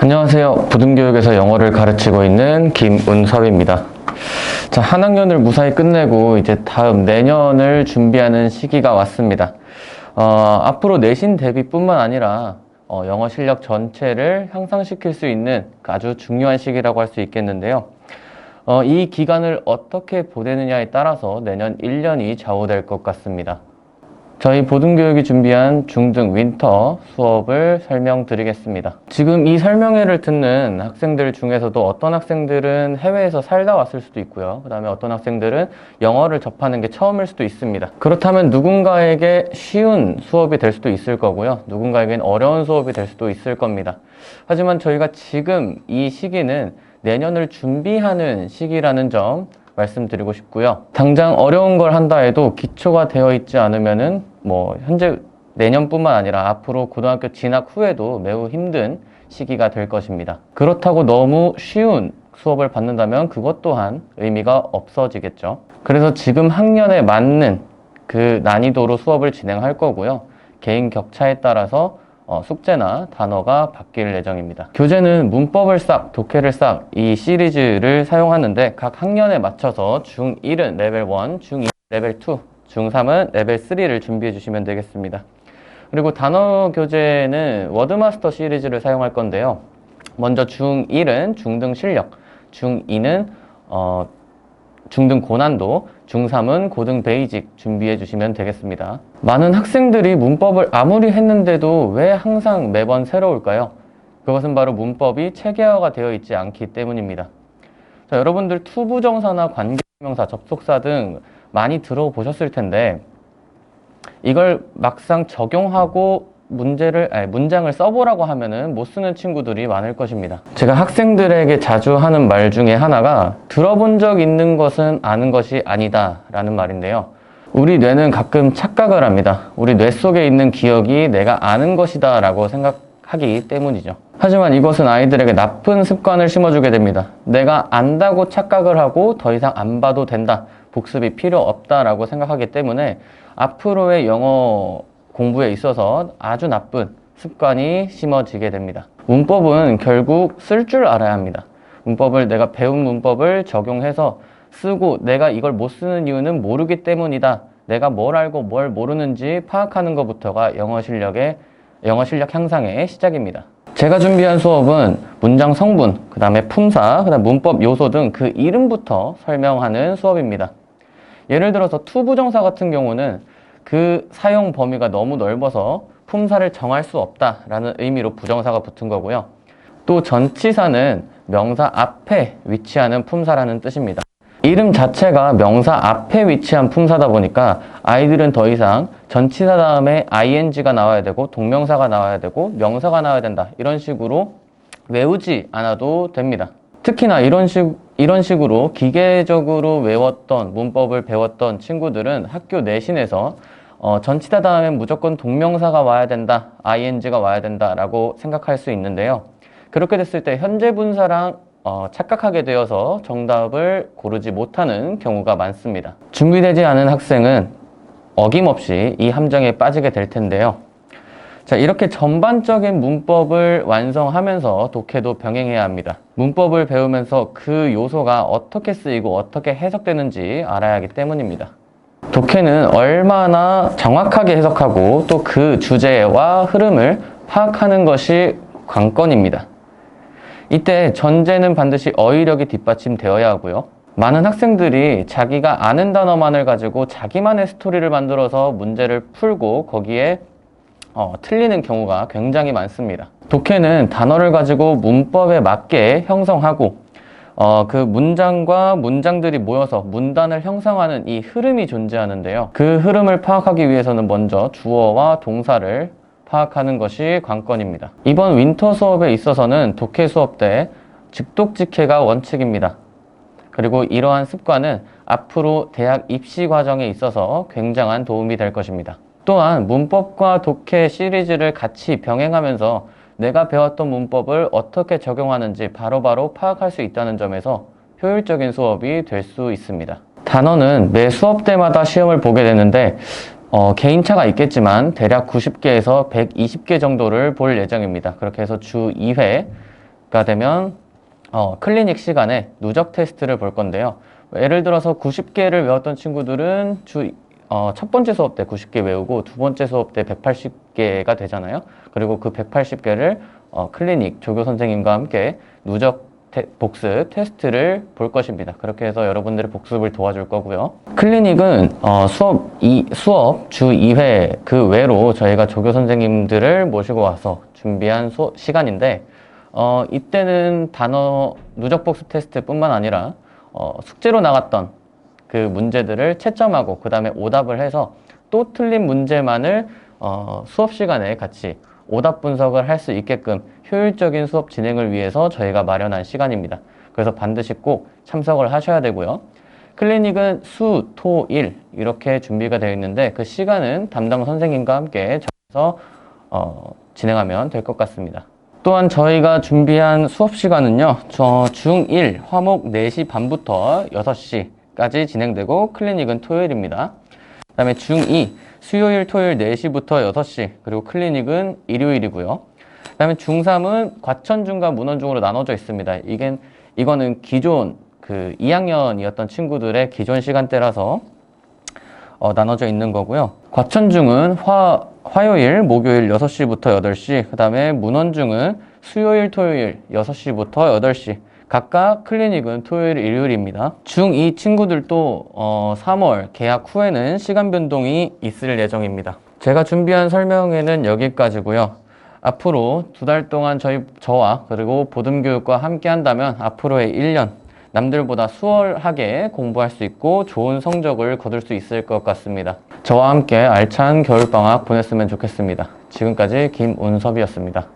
안녕하세요. 부등교육에서 영어를 가르치고 있는 김은섭입니다. 자, 한 학년을 무사히 끝내고 이제 다음 내년을 준비하는 시기가 왔습니다. 앞으로 내신 대비뿐만 아니라 영어 실력 전체를 향상시킬 수 있는 아주 중요한 시기라고 할 수 있겠는데요. 이 기간을 어떻게 보내느냐에 따라서 내년 1년이 좌우될 것 같습니다. 저희 보등교육이 준비한 중등 윈터 수업을 설명드리겠습니다. 지금 이 설명회를 듣는 학생들 중에서도 어떤 학생들은 해외에서 살다 왔을 수도 있고요. 그 다음에 어떤 학생들은 영어를 접하는 게 처음일 수도 있습니다. 그렇다면 누군가에게 쉬운 수업이 될 수도 있을 거고요. 누군가에겐 어려운 수업이 될 수도 있을 겁니다. 하지만 저희가 지금 이 시기는 내년을 준비하는 시기라는 점 말씀드리고 싶고요. 당장 어려운 걸 한다 해도 기초가 되어 있지 않으면은 현재 내년뿐만 아니라 앞으로 고등학교 진학 후에도 매우 힘든 시기가 될 것입니다. 그렇다고 너무 쉬운 수업을 받는다면 그것 또한 의미가 없어지겠죠. 그래서 지금 학년에 맞는 그 난이도로 수업을 진행할 거고요. 개인 격차에 따라서 숙제나 단어가 바뀔 예정입니다. 교재는 문법을 싹, 독해를 싹 이 시리즈를 사용하는데 각 학년에 맞춰서 중1은 레벨 1, 중2 레벨 2, 중3은 레벨 3를 준비해 주시면 되겠습니다. 그리고 단어 교재는 워드마스터 시리즈를 사용할 건데요. 먼저 중1은 중등 실력, 중2는 중등 고난도, 중3은 고등 베이직 준비해 주시면 되겠습니다. 많은 학생들이 문법을 아무리 했는데도 왜 항상 매번 새로울까요? 그것은 바로 문법이 체계화가 되어 있지 않기 때문입니다. 자, 여러분들 투부정사나 관계대명사, 접속사 등 많이 들어보셨을 텐데 이걸 막상 적용하고 문장을 써보라고 하면은 못 쓰는 친구들이 많을 것입니다. 제가 학생들에게 자주 하는 말 중에 하나가 들어본 적 있는 것은 아는 것이 아니다 라는 말인데요. 우리 뇌는 가끔 착각을 합니다. 우리 뇌 속에 있는 기억이 내가 아는 것이다 라고 생각하기 때문이죠. 하지만 이것은 아이들에게 나쁜 습관을 심어주게 됩니다. 내가 안다고 착각을 하고 더 이상 안 봐도 된다, 복습이 필요 없다 라고 생각하기 때문에 앞으로의 영어 공부에 있어서 아주 나쁜 습관이 심어지게 됩니다. 문법은 결국 쓸 줄 알아야 합니다. 문법을 내가 배운 문법을 적용해서 쓰고 내가 이걸 못 쓰는 이유는 모르기 때문이다. 내가 뭘 알고 뭘 모르는지 파악하는 것부터가 영어 실력 향상의 시작입니다. 제가 준비한 수업은 문장 성분, 그 다음에 품사, 그 다음 문법 요소 등 그 이름부터 설명하는 수업입니다. 예를 들어서 투부정사 같은 경우는 그 사용 범위가 너무 넓어서 품사를 정할 수 없다라는 의미로 부정사가 붙은 거고요. 또 전치사는 명사 앞에 위치하는 품사라는 뜻입니다. 이름 자체가 명사 앞에 위치한 품사다 보니까 아이들은 더 이상 전치사 다음에 ing가 나와야 되고 동명사가 나와야 되고 명사가 나와야 된다, 이런 식으로 외우지 않아도 됩니다. 특히나 이런 식으로 기계적으로 외웠던 문법을 배웠던 친구들은 학교 내신에서 전치사 다음엔 무조건 동명사가 와야 된다, ing가 와야 된다 라고 생각할 수 있는데요. 그렇게 됐을 때 현재 분사랑 착각하게 되어서 정답을 고르지 못하는 경우가 많습니다. 준비되지 않은 학생은 어김없이 이 함정에 빠지게 될 텐데요. 자, 이렇게 전반적인 문법을 완성하면서 독해도 병행해야 합니다. 문법을 배우면서 그 요소가 어떻게 쓰이고 어떻게 해석되는지 알아야 하기 때문입니다. 독해는 얼마나 정확하게 해석하고 또 그 주제와 흐름을 파악하는 것이 관건입니다. 이때 전제는 반드시 어휘력이 뒷받침되어야 하고요. 많은 학생들이 자기가 아는 단어만을 가지고 자기만의 스토리를 만들어서 문제를 풀고 거기에 틀리는 경우가 굉장히 많습니다. 독해는 단어를 가지고 문법에 맞게 형성하고 그 문장과 문장들이 모여서 문단을 형성하는 이 흐름이 존재하는데요. 그 흐름을 파악하기 위해서는 먼저 주어와 동사를 파악하는 것이 관건입니다. 이번 윈터 수업에 있어서는 독해 수업 때 즉독직해가 원칙입니다. 그리고 이러한 습관은 앞으로 대학 입시 과정에 있어서 굉장한 도움이 될 것입니다. 또한 문법과 독해 시리즈를 같이 병행하면서 내가 배웠던 문법을 어떻게 적용하는지 바로바로 파악할 수 있다는 점에서 효율적인 수업이 될 수 있습니다. 단어는 매 수업 때마다 시험을 보게 되는데 개인차가 있겠지만 대략 90개에서 120개 정도를 볼 예정입니다. 그렇게 해서 주 2회 가 되면 클리닉 시간에 누적 테스트를 볼 건데요. 예를 들어서 90개를 외웠던 친구들은 첫 번째 수업 때 90개 외우고 두 번째 수업 때 180개가 되잖아요. 그리고 그 180개를 클리닉 조교 선생님과 함께 누적 복습 테스트를 볼 것입니다. 그렇게 해서 여러분들의 복습을 도와줄 거고요. 클리닉은 수업 주 2회 그 외로 저희가 조교 선생님들을 모시고 와서 준비한 시간인데 이때는 단어 누적 복습 테스트 뿐만 아니라 숙제로 나갔던 그 문제들을 채점하고 그 다음에 오답을 해서 또 틀린 문제만을 수업 시간에 같이 오답 분석을 할 수 있게끔 효율적인 수업 진행을 위해서 저희가 마련한 시간입니다. 그래서 반드시 꼭 참석을 하셔야 되고요. 클리닉은 수, 토, 일 이렇게 준비가 되어 있는데 그 시간은 담당 선생님과 함께 정해서 진행하면 될 것 같습니다. 또한 저희가 준비한 수업 시간은요, 중1 화목 4시 반부터 6시까지 진행되고 클리닉은 토요일입니다. 그 다음에 중2 수요일 토요일 4시부터 6시 그리고 클리닉은 일요일이고요. 그 다음에 중3은 과천중과 문헌중으로 나눠져 있습니다. 이거는 기존 2학년이었던 친구들의 기존 시간대라서 나눠져 있는 거고요. 과천중은 화요일, 목요일 6시부터 8시, 그 다음에 문헌중은 수요일, 토요일 6시부터 8시, 각각 클리닉은 토요일, 일요일입니다. 중2 친구들도 3월 개학 후에는 시간 변동이 있을 예정입니다. 제가 준비한 설명회는 여기까지고요. 앞으로 2달 동안 저와 그리고 보듬교육과 함께 한다면 앞으로의 1년 남들보다 수월하게 공부할 수 있고 좋은 성적을 거둘 수 있을 것 같습니다. 저와 함께 알찬 겨울방학 보냈으면 좋겠습니다. 지금까지 김운섭이었습니다.